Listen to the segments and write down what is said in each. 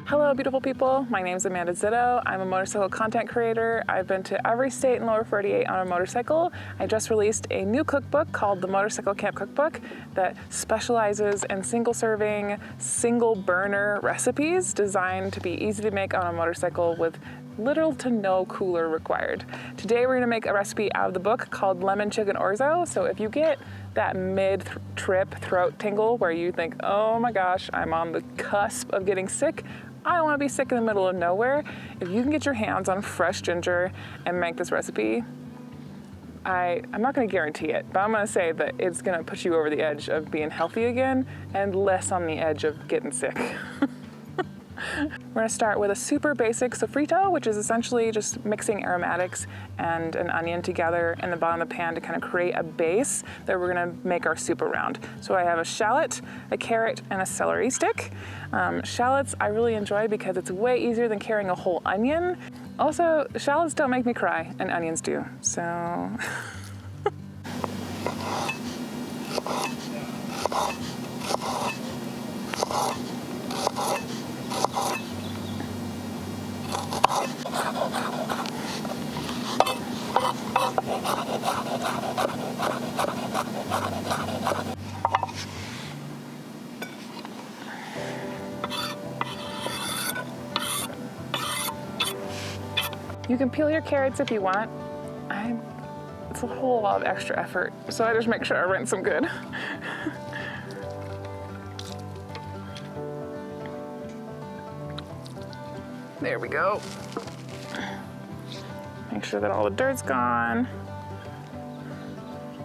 Hello beautiful people, my name is Amanda Zito. I'm a motorcycle content creator. I've been to every state in lower 48 on a motorcycle. I just released a new cookbook called the Motorcycle Camp Cookbook that specializes in single serving, single burner recipes designed to be easy to make on a motorcycle with little to no cooler required. Today we're gonna make a recipe out of the book called Lemon Chicken Orzo. So if you get that mid-trip throat tingle where you think, oh my gosh, I'm on the cusp of getting sick, I don't want to be sick in the middle of nowhere. If you can get your hands on fresh ginger and make this recipe, I'm not going to guarantee it, but I'm going to say that it's going to put you over the edge of being healthy again and less on the edge of getting sick. We're going to start with a super basic sofrito, which is essentially just mixing aromatics and an onion together in the bottom of the pan to kind of create a base that we're going to make our soup around. So I have a shallot, a carrot, and a celery stick. Shallots I really enjoy because it's way easier than carrying a whole onion. Also, shallots don't make me cry, and onions do, so. You can peel your carrots if you want. It's a whole lot of extra effort, so I just make sure I rinse them good. There we go. Make sure that all the dirt's gone.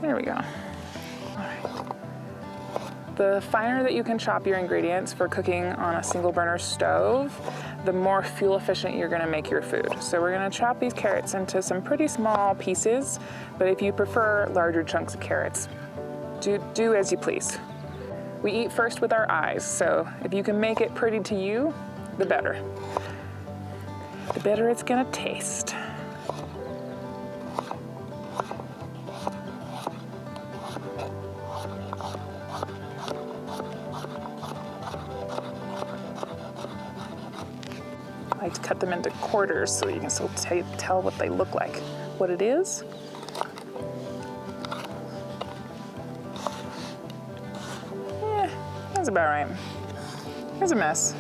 There we go. All right. The finer that you can chop your ingredients for cooking on a single burner stove, the more fuel efficient you're gonna make your food. So we're gonna chop these carrots into some pretty small pieces, but if you prefer larger chunks of carrots, do as you please. We eat first with our eyes, so if you can make it pretty to you, the better. The better it's gonna taste. I like to cut them into quarters so you can still tell what they look like. What it is. That's about right. Here's a mess.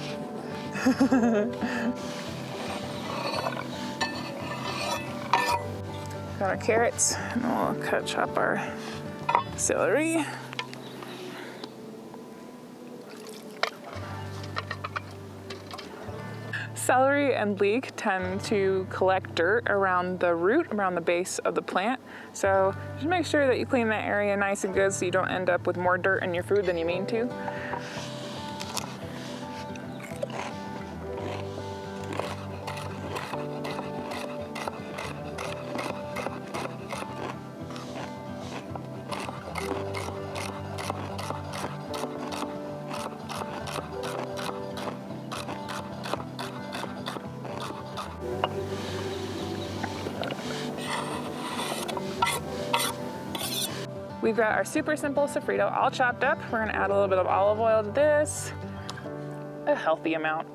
Got our carrots, and we'll chop our celery. Celery and leek tend to collect dirt around the root, around the base of the plant. So just make sure that you clean that area nice and good so you don't end up with more dirt in your food than you mean to. We've got our super simple sofrito all chopped up. We're gonna add a little bit of olive oil to this, a healthy amount.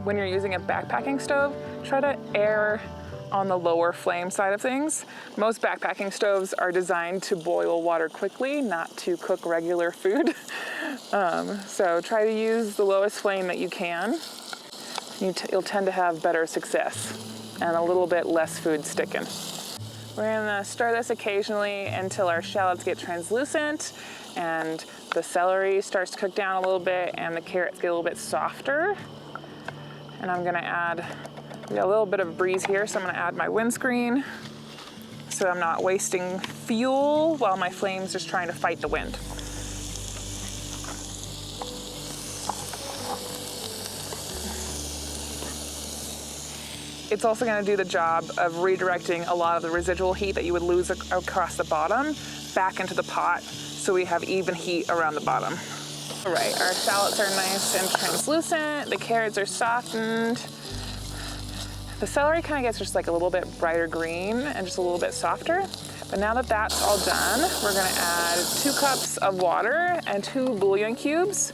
When you're using a backpacking stove, try to err on the lower flame side of things. Most backpacking stoves are designed to boil water quickly, not to cook regular food. So try to use the lowest flame that you can. You'll tend to have better success and a little bit less food sticking. We're gonna stir this occasionally until our shallots get translucent and the celery starts to cook down a little bit and the carrots get a little bit softer. And I'm gonna add, we got a little bit of breeze here, so I'm gonna add my windscreen so I'm not wasting fuel while my flame's just trying to fight the wind. It's also gonna do the job of redirecting a lot of the residual heat that you would lose across the bottom back into the pot so we have even heat around the bottom. All right, our shallots are nice and translucent. The carrots are softened. The celery kind of gets just like a little bit brighter green and just a little bit softer. But now that that's all done, we're gonna add 2 cups of water and 2 bouillon cubes.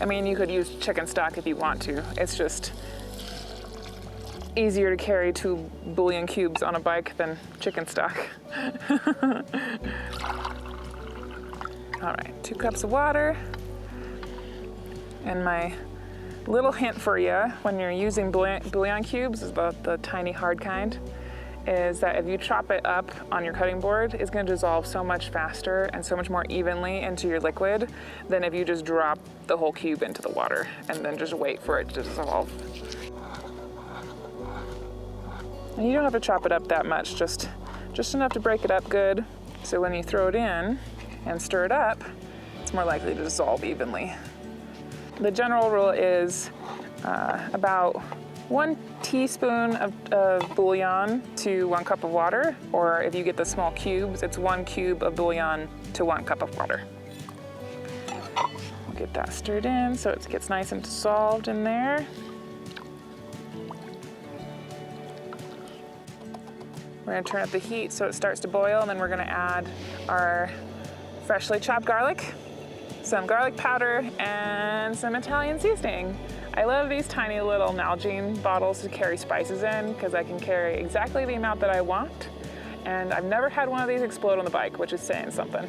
I mean, you could use chicken stock if you want to. It's just easier to carry 2 bouillon cubes on a bike than chicken stock. All right, 2 cups of water. And my little hint for you when you're using bouillon cubes, is the tiny hard kind, is that if you chop it up on your cutting board, it's gonna dissolve so much faster and so much more evenly into your liquid than if you just drop the whole cube into the water and then just wait for it to dissolve. And you don't have to chop it up that much, just enough to break it up good. So when you throw it in and stir it up, it's more likely to dissolve evenly. The general rule is about 1 teaspoon of bouillon to 1 cup of water, or if you get the small cubes, it's 1 cube of bouillon to 1 cup of water. We'll get that stirred in so it gets nice and dissolved in there. We're gonna turn up the heat so it starts to boil, and then we're gonna add our freshly chopped garlic, some garlic powder, and some Italian seasoning. I love these tiny little Nalgene bottles to carry spices in because I can carry exactly the amount that I want. And I've never had one of these explode on the bike, which is saying something.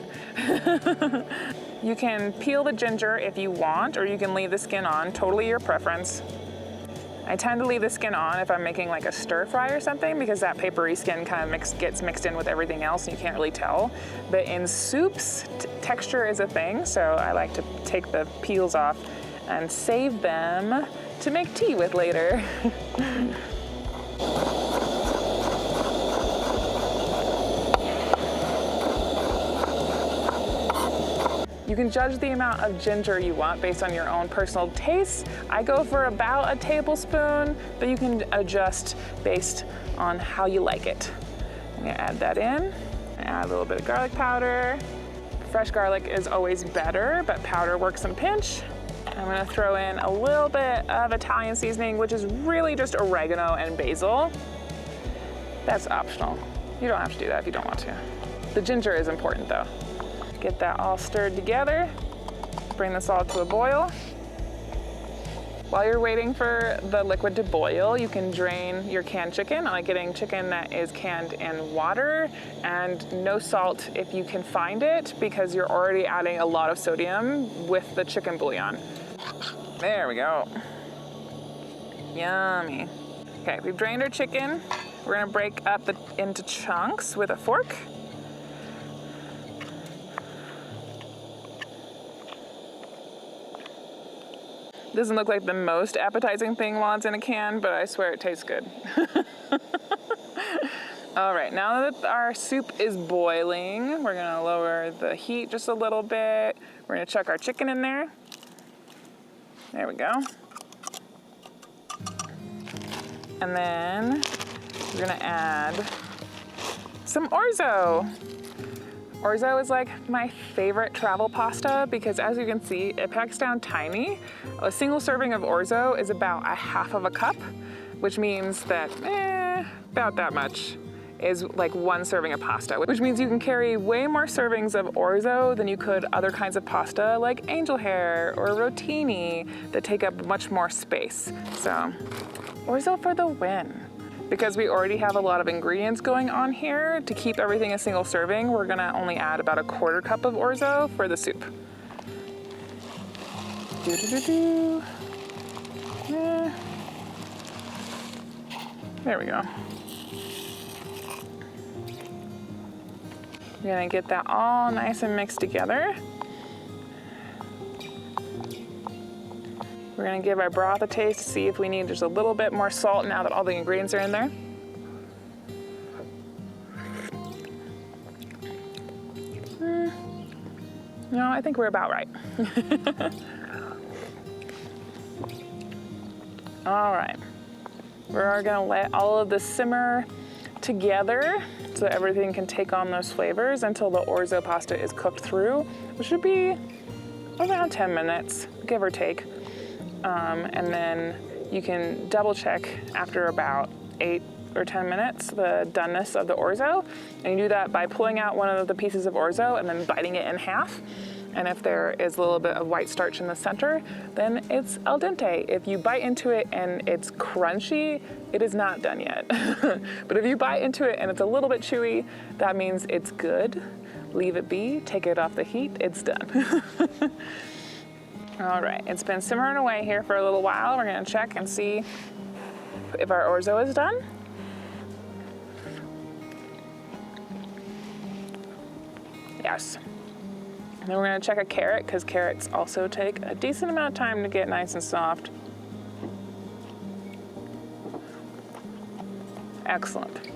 You can peel the ginger if you want, or you can leave the skin on, totally your preference. I tend to leave the skin on if I'm making like a stir fry or something, because that papery skin kind of gets mixed in with everything else and you can't really tell. But in soups, texture is a thing, so I like to take the peels off and save them to make tea with later. You can judge the amount of ginger you want based on your own personal taste. I go for about a tablespoon, but you can adjust based on how you like it. I'm gonna add that in. Add a little bit of garlic powder. Fresh garlic is always better, but powder works in a pinch. I'm gonna throw in a little bit of Italian seasoning, which is really just oregano and basil. That's optional. You don't have to do that if you don't want to. The ginger is important though. Get that all stirred together. Bring this all to a boil. While you're waiting for the liquid to boil, you can drain your canned chicken. I like getting chicken that is canned in water and no salt if you can find it, because you're already adding a lot of sodium with the chicken bouillon. There we go. Yummy. Okay, we've drained our chicken. We're gonna break up into chunks with a fork. Doesn't look like the most appetizing thing while it's in a can, but I swear it tastes good. All right, now that our soup is boiling, we're gonna lower the heat just a little bit. We're gonna chuck our chicken in there. There we go. And then we're gonna add some orzo. Orzo is like my favorite travel pasta because, as you can see, it packs down tiny. A single serving of orzo is about a half of a cup, which means that about that much is like 1 serving of pasta, which means you can carry way more servings of orzo than you could other kinds of pasta like angel hair or rotini that take up much more space. So orzo for the win. Because we already have a lot of ingredients going on here, to keep everything a single serving, we're gonna only add about a 1/4 cup of orzo for the soup. There we go. We're gonna get that all nice and mixed together. We're gonna give our broth a taste to see if we need just a little bit more salt now that all the ingredients are in there. No, I think we're about right. All right, we're gonna let all of this simmer together so everything can take on those flavors until the orzo pasta is cooked through, which should be around 10 minutes, give or take. And then you can double check after about 8 or 10 minutes the doneness of the orzo. And you do that by pulling out one of the pieces of orzo and then biting it in half. And if there is a little bit of white starch in the center, then it's al dente. If you bite into it and it's crunchy, it is not done yet. But if you bite into it and it's a little bit chewy, that means it's good. Leave it be, take it off the heat, it's done. All right, it's been simmering away here for a little while. We're gonna check and see if our orzo is done. Yes. And then we're gonna check a carrot, because carrots also take a decent amount of time to get nice and soft. Excellent.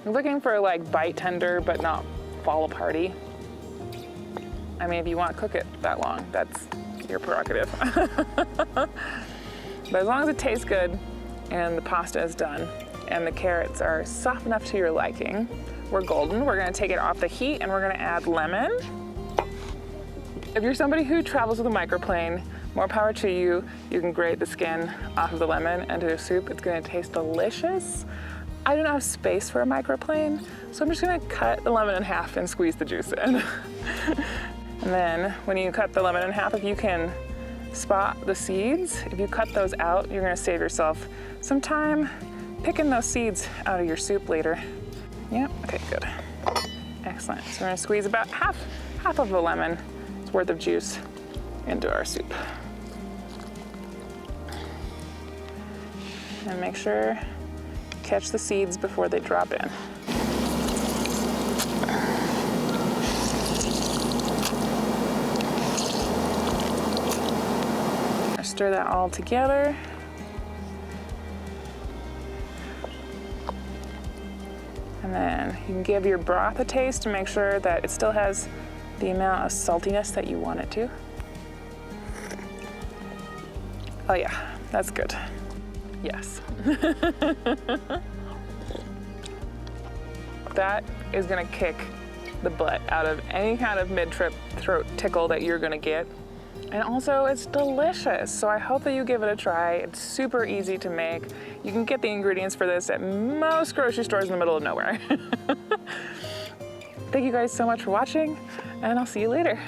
I'm looking for like bite tender, but not fall aparty. I mean, if you want to cook it that long, that's your prerogative. But as long as it tastes good and the pasta is done and the carrots are soft enough to your liking, we're golden. We're gonna take it off the heat and we're gonna add lemon. If you're somebody who travels with a microplane, more power to you. You can grate the skin off of the lemon into a soup. It's gonna taste delicious. I don't have space for a microplane, so I'm just gonna cut the lemon in half and squeeze the juice in. And then when you cut the lemon in half, if you can spot the seeds, if you cut those out, you're gonna save yourself some time picking those seeds out of your soup later. Yep, okay, good. Excellent. So we're gonna squeeze about half of the lemon worth of juice into our soup. And make sure catch the seeds before they drop in. Stir that all together. And then you can give your broth a taste to make sure that it still has the amount of saltiness that you want it to. Oh yeah, that's good. Yes. That is gonna kick the butt out of any kind of mid-trip throat tickle that you're gonna get. And also it's delicious, so I hope that you give it a try. It's super easy to make. You can get the ingredients for this at most grocery stores in the middle of nowhere. Thank you guys so much for watching, and I'll see you later.